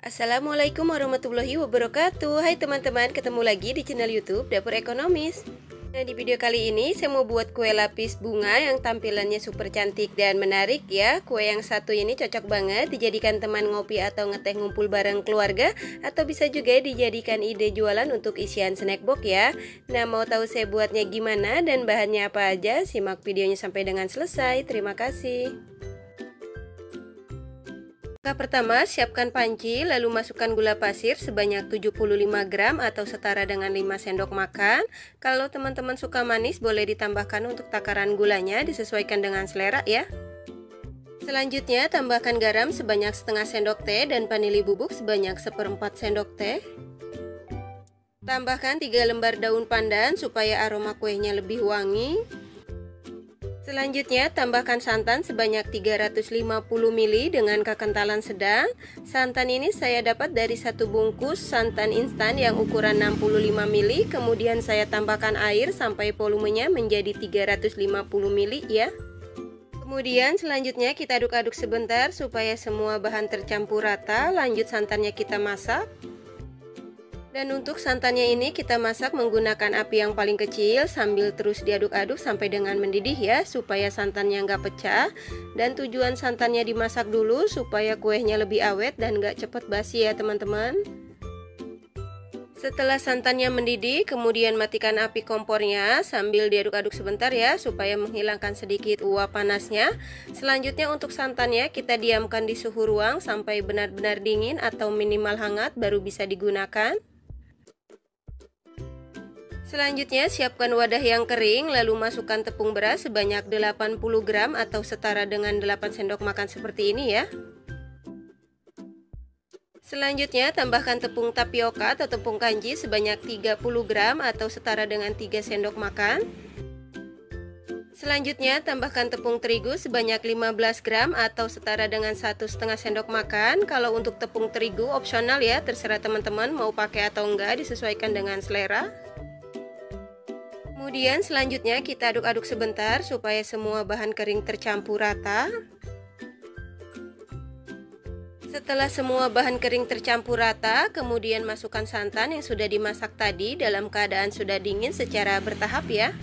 Assalamualaikum warahmatullahi wabarakatuh. Hai teman-teman, ketemu lagi di channel YouTube Dapur Ekonomis. Nah, di video kali ini saya mau buat kue lapis bunga yang tampilannya super cantik dan menarik ya. Kue yang satu ini cocok banget dijadikan teman ngopi atau ngeteh ngumpul bareng keluarga, atau bisa juga dijadikan ide jualan untuk isian snack box ya. Nah, mau tahu saya buatnya gimana dan bahannya apa aja? Simak videonya sampai dengan selesai. Terima kasih. Langkah pertama, siapkan panci, lalu masukkan gula pasir sebanyak 75 gram atau setara dengan 5 sendok makan. Kalau teman-teman suka manis, boleh ditambahkan untuk takaran gulanya, disesuaikan dengan selera ya. Selanjutnya, tambahkan garam sebanyak setengah sendok teh dan vanili bubuk sebanyak 1/4 sendok teh. Tambahkan 3 lembar daun pandan supaya aroma kuenya lebih wangi. Selanjutnya, tambahkan santan sebanyak 350 ml dengan kekentalan sedang. Santan ini saya dapat dari satu bungkus santan instan yang ukuran 65 ml. Kemudian saya tambahkan air sampai volumenya menjadi 350 ml ya. Kemudian selanjutnya kita aduk-aduk sebentar supaya semua bahan tercampur rata. Lanjut santannya kita masak. Dan untuk santannya ini kita masak menggunakan api yang paling kecil sambil terus diaduk-aduk sampai dengan mendidih ya, supaya santannya nggak pecah. Dan tujuan santannya dimasak dulu supaya kuenya lebih awet dan nggak cepet basi ya teman-teman. Setelah santannya mendidih, kemudian matikan api kompornya sambil diaduk-aduk sebentar ya, supaya menghilangkan sedikit uap panasnya. Selanjutnya untuk santannya kita diamkan di suhu ruang sampai benar-benar dingin atau minimal hangat baru bisa digunakan. Selanjutnya siapkan wadah yang kering, lalu masukkan tepung beras sebanyak 80 gram atau setara dengan 8 sendok makan seperti ini ya. Selanjutnya tambahkan tepung tapioka atau tepung kanji sebanyak 30 gram atau setara dengan 3 sendok makan. Selanjutnya tambahkan tepung terigu sebanyak 15 gram atau setara dengan 1,5 sendok makan. Kalau untuk tepung terigu opsional ya, terserah teman-teman mau pakai atau enggak, disesuaikan dengan selera. Kemudian selanjutnya kita aduk-aduk sebentar supaya semua bahan kering tercampur rata. Setelah semua bahan kering tercampur rata, kemudian masukkan santan yang sudah dimasak tadi dalam keadaan sudah dingin secara bertahap ya.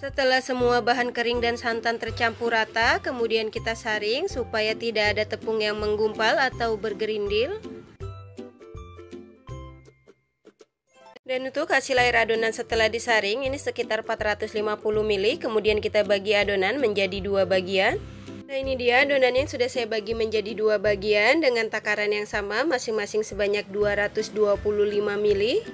Setelah semua bahan kering dan santan tercampur rata, kemudian kita saring supaya tidak ada tepung yang menggumpal atau bergerindil. Dan untuk hasil air adonan setelah disaring ini sekitar 450 ml. Kemudian kita bagi adonan menjadi dua bagian. Nah, ini dia adonannya yang sudah saya bagi menjadi dua bagian dengan takaran yang sama, masing-masing sebanyak 225 ml.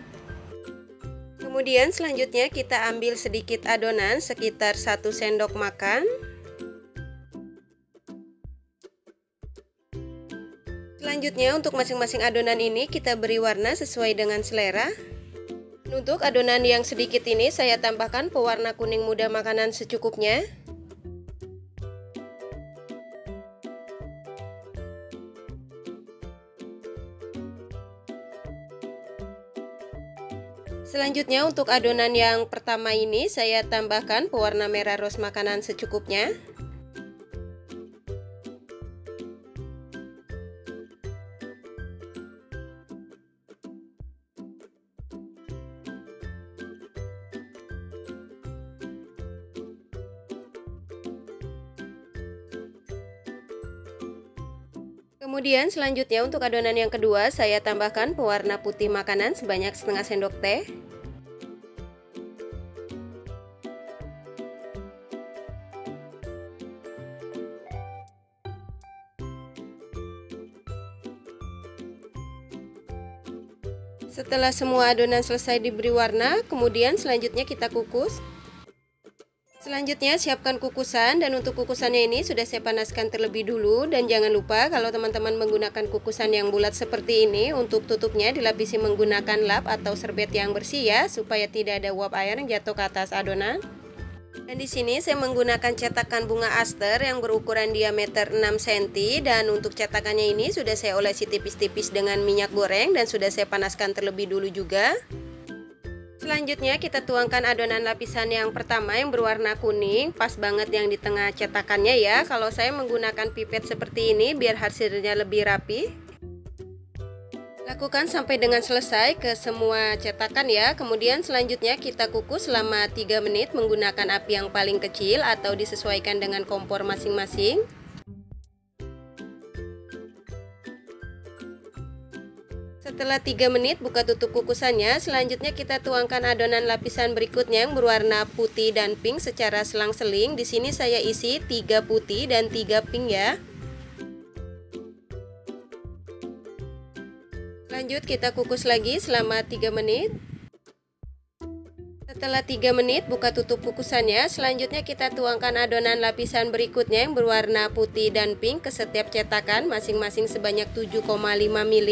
Kemudian selanjutnya kita ambil sedikit adonan sekitar 1 sendok makan. Selanjutnya untuk masing-masing adonan ini kita beri warna sesuai dengan selera. Untuk adonan yang sedikit ini saya tambahkan pewarna kuning muda makanan secukupnya. Selanjutnya untuk adonan yang pertama ini saya tambahkan pewarna merah rose makanan secukupnya. Kemudian selanjutnya untuk adonan yang kedua saya tambahkan pewarna putih makanan sebanyak setengah sendok teh. Setelah semua adonan selesai diberi warna, kemudian selanjutnya kita kukus. Selanjutnya siapkan kukusan, dan untuk kukusannya ini sudah saya panaskan terlebih dulu. Dan jangan lupa kalau teman-teman menggunakan kukusan yang bulat seperti ini, untuk tutupnya dilapisi menggunakan lap atau serbet yang bersih ya, supaya tidak ada uap air yang jatuh ke atas adonan. Dan di sini saya menggunakan cetakan bunga aster yang berukuran diameter 6 cm, dan untuk cetakannya ini sudah saya olesi tipis-tipis dengan minyak goreng dan sudah saya panaskan terlebih dulu juga. Selanjutnya kita tuangkan adonan lapisan yang pertama yang berwarna kuning, pas banget yang di tengah cetakannya ya. Kalau saya menggunakan pipet seperti ini biar hasilnya lebih rapi. Lakukan sampai dengan selesai ke semua cetakan ya. Kemudian selanjutnya kita kukus selama 3 menit menggunakan api yang paling kecil atau disesuaikan dengan kompor masing-masing. Setelah 3 menit buka tutup kukusannya. Selanjutnya kita tuangkan adonan lapisan berikutnya yang berwarna putih dan pink secara selang-seling. Di sini saya isi 3 putih dan 3 pink ya. Lanjut kita kukus lagi selama 3 menit. Setelah 3 menit buka tutup kukusannya. Selanjutnya kita tuangkan adonan lapisan berikutnya yang berwarna putih dan pink ke setiap cetakan masing-masing sebanyak 7,5 ml.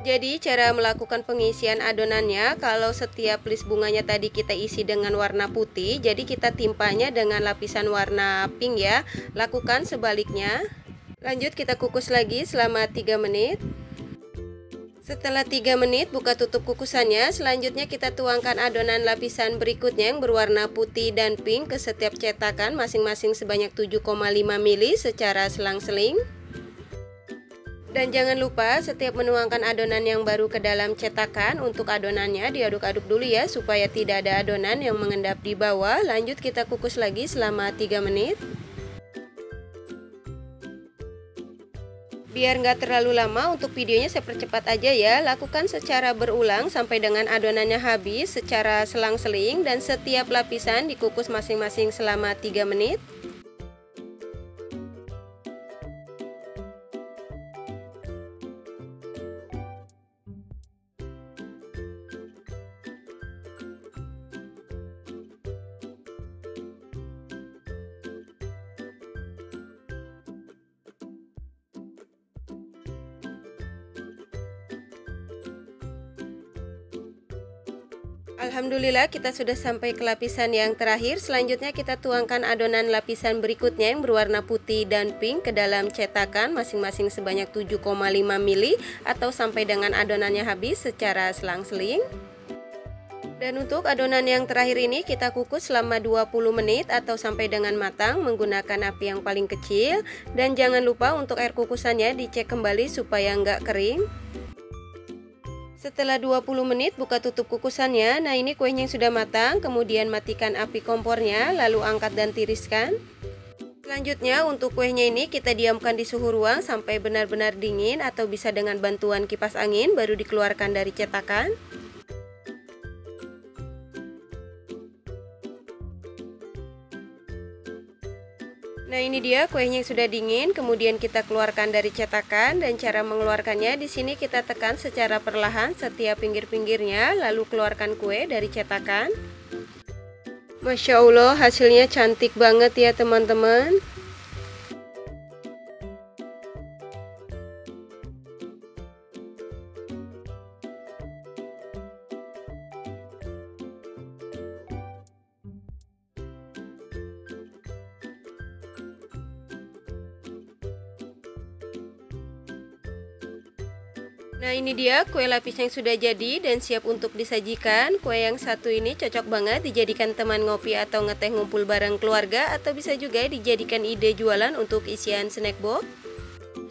Jadi cara melakukan pengisian adonannya, kalau setiap list bunganya tadi kita isi dengan warna putih, jadi kita timpanya dengan lapisan warna pink ya. Lakukan sebaliknya. Lanjut kita kukus lagi selama 3 menit. Setelah 3 menit buka tutup kukusannya. Selanjutnya kita tuangkan adonan lapisan berikutnya yang berwarna putih dan pink ke setiap cetakan masing-masing sebanyak 7,5 ml secara selang-seling. Dan jangan lupa setiap menuangkan adonan yang baru ke dalam cetakan, untuk adonannya diaduk-aduk dulu ya supaya tidak ada adonan yang mengendap di bawah. Lanjut kita kukus lagi selama 3 menit. Biar nggak terlalu lama, untuk videonya saya percepat aja ya. Lakukan secara berulang sampai dengan adonannya habis secara selang-seling, dan setiap lapisan dikukus masing-masing selama 3 menit. Alhamdulillah kita sudah sampai ke lapisan yang terakhir. Selanjutnya kita tuangkan adonan lapisan berikutnya yang berwarna putih dan pink ke dalam cetakan masing-masing sebanyak 7,5 ml atau sampai dengan adonannya habis secara selang-seling. Dan untuk adonan yang terakhir ini kita kukus selama 20 menit atau sampai dengan matang menggunakan api yang paling kecil. Dan jangan lupa untuk air kukusannya dicek kembali supaya nggak kering. Setelah 20 menit buka tutup kukusannya. Nah ini kuenya yang sudah matang. Kemudian matikan api kompornya, lalu angkat dan tiriskan. Selanjutnya untuk kuenya ini kita diamkan di suhu ruang sampai benar-benar dingin, atau bisa dengan bantuan kipas angin baru dikeluarkan dari cetakan. Nah ini dia kuenya yang sudah dingin, kemudian kita keluarkan dari cetakan. Dan cara mengeluarkannya di sini kita tekan secara perlahan setiap pinggir-pinggirnya, lalu keluarkan kue dari cetakan. Masya Allah, hasilnya cantik banget ya teman-teman. Nah ini dia kue lapis yang sudah jadi dan siap untuk disajikan. Kue yang satu ini cocok banget dijadikan teman ngopi atau ngeteh ngumpul bareng keluarga, atau bisa juga dijadikan ide jualan untuk isian snack box.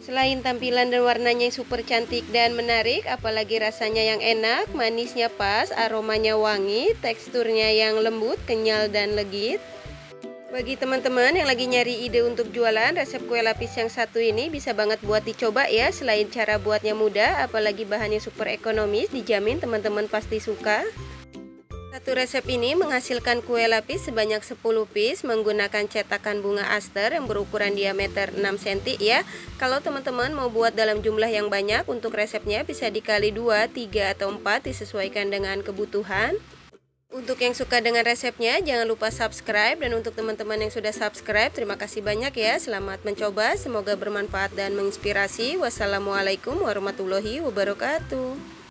Selain tampilan dan warnanya yang super cantik dan menarik, apalagi rasanya yang enak, manisnya pas, aromanya wangi, teksturnya yang lembut, kenyal dan legit. Bagi teman-teman yang lagi nyari ide untuk jualan, resep kue lapis yang satu ini bisa banget buat dicoba ya. Selain cara buatnya mudah, apalagi bahannya super ekonomis, dijamin teman-teman pasti suka. Satu resep ini menghasilkan kue lapis sebanyak 10 piece menggunakan cetakan bunga aster yang berukuran diameter 6 cm ya. Kalau teman-teman mau buat dalam jumlah yang banyak, untuk resepnya bisa dikali 2, 3, atau 4 disesuaikan dengan kebutuhan. Untuk yang suka dengan resepnya, jangan lupa subscribe. Dan untuk teman-teman yang sudah subscribe, terima kasih banyak ya. Selamat mencoba, semoga bermanfaat dan menginspirasi. Wassalamualaikum warahmatullahi wabarakatuh.